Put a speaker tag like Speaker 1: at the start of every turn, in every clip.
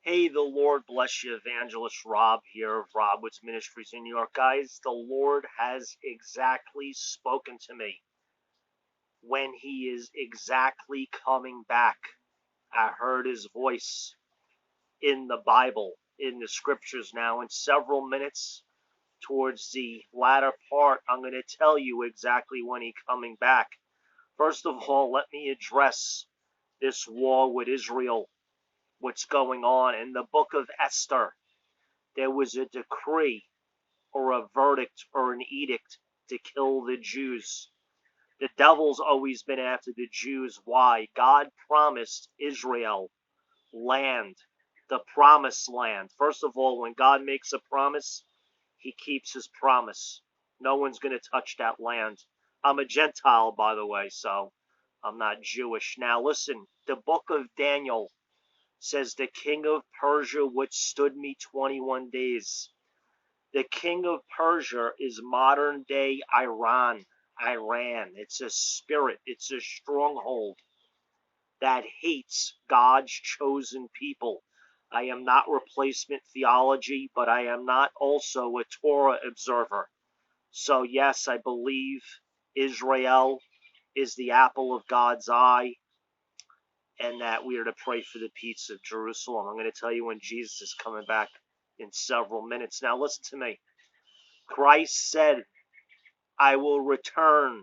Speaker 1: Hey, the Lord bless you, Evangelist Robb here of Robb's Ministries in New York. Guys, the Lord has exactly spoken to me when He is exactly coming back. I heard His voice in the Bible, in the scriptures now. In several minutes, towards the latter part, I'm going to tell you exactly when He's coming back. First of all, let me address this war with Israel, what's going on. In the book of Esther, there was a decree or a verdict or an edict to kill the Jews. The devil's always been after the Jews. Why? God promised Israel land, the promised land. First of all, when God makes a promise, He keeps His promise. No one's going to touch that land. I'm a Gentile, by the way, so I'm not Jewish. Now listen, the book of Daniel says the king of Persia withstood me 21 days. The king of Persia is modern day Iran. It's a spirit. It's a stronghold that hates God's chosen people. I am not replacement theology, but I am not also a Torah observer. So yes, I believe Israel is the apple of God's eye, and that we are to pray for the peace of Jerusalem. I'm going to tell you when Jesus is coming back in several minutes. Now listen to me. Christ said, I will return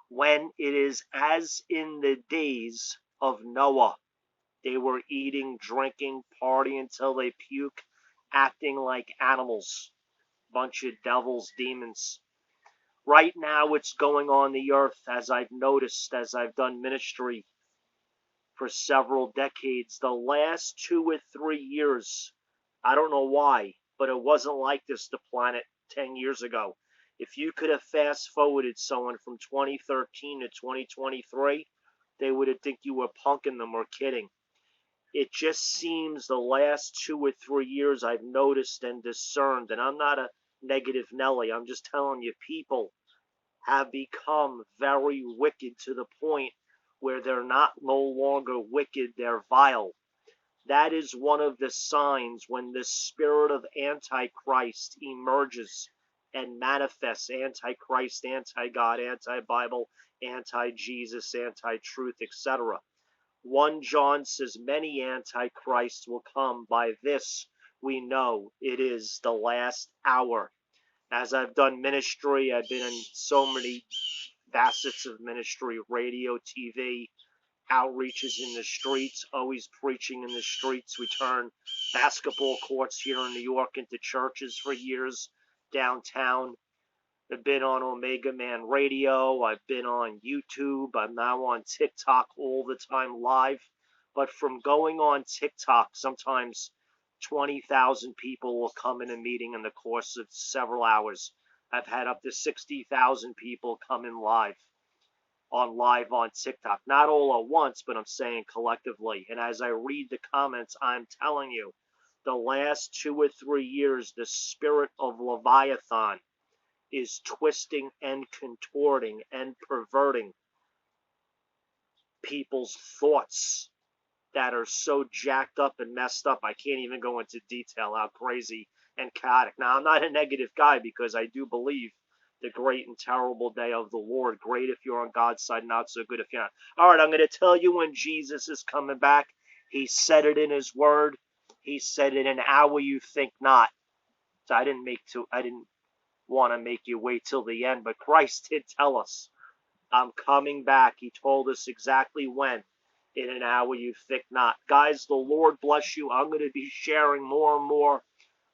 Speaker 1: when it is as in the days of Noah. They were eating, drinking, partying until they puke, acting like animals. Bunch of devils, demons. Right now it's going on the earth, as I've noticed, as I've done ministry for several decades. The last 2 or 3 years, I don't know why, but it wasn't like this, the planet 10 years ago. If you could have fast forwarded someone from 2013 to 2023, they would have think you were punking them or kidding. It just seems the last 2 or 3 years I've noticed and discerned, and I'm not a negative Nelly, I'm just telling you, people have become very wicked to the point where they're not no longer wicked, they're vile. That is one of the signs when the spirit of Antichrist emerges and manifests. Antichrist, anti-God, anti-Bible, anti-Jesus, anti-truth, etc. 1 John says many antichrists will come. By this we know it is the last hour. As I've done ministry, I've been in so many facets of ministry, radio, TV, outreaches in the streets, always preaching in the streets. We turned basketball courts here in New York into churches for years downtown. I've been on Omega Man Radio. I've been on YouTube. I'm now on TikTok all the time live. But from going on TikTok, sometimes 20,000 people will come in a meeting in the course of several hours. I've had up to 60,000 people come in live on TikTok. Not all at once, but I'm saying collectively. And as I read the comments, I'm telling you, the last 2 or 3 years, the spirit of Leviathan is twisting and contorting and perverting people's thoughts that are so jacked up and messed up. I can't even go into detail how crazy and chaotic. Now, I'm not a negative guy because I do believe the great and terrible day of the Lord. Great if you're on God's side, not so good if you're not. All right, I'm going to tell you when Jesus is coming back. He said it in His Word. He said it in an hour you think not. So I didn't want to make you wait till the end, but Christ did tell us, I'm coming back. He told us exactly when. In an hour you think not. Guys, the Lord bless you. I'm going to be sharing more and more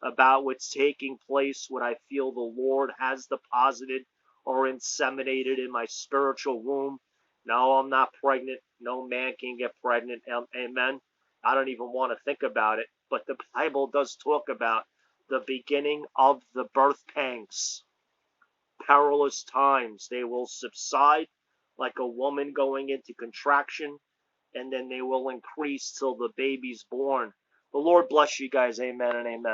Speaker 1: about what's taking place, what I feel the Lord has deposited or inseminated in my spiritual womb. No, I'm not pregnant. No man can get pregnant. Amen. I don't even want to think about it. But the Bible does talk about the beginning of the birth pangs. Perilous times. They will subside like a woman going into contraction, and then they will increase till the baby's born. The Lord bless you guys. Amen and amen.